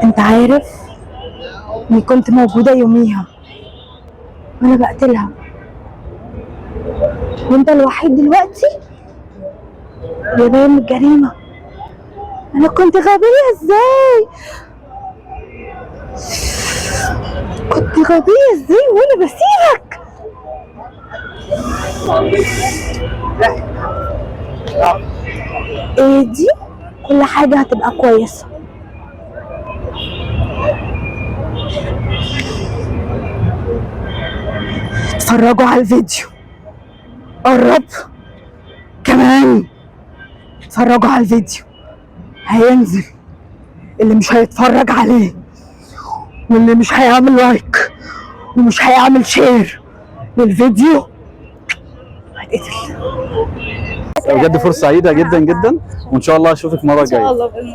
انت عارف اني كنت موجودة يوميها وانا بقتلها، وانت الوحيد دلوقتي اللي باين من الجريمة. انا كنت غبية ازاي؟ كنت غبية ازاي وانا بسيبك؟ ايه دي؟ كل حاجة هتبقى كويسة. اتفرجوا على الفيديو، قرب كمان. اتفرجوا على الفيديو، هينزل. اللي مش هيتفرج عليه واللي مش هيعمل لايك ومش هيعمل شير للفيديو هيتقتل. بجد فرصه سعيده جدا جدا، وان شاء الله اشوفك المره الجايه. ان شاء الله.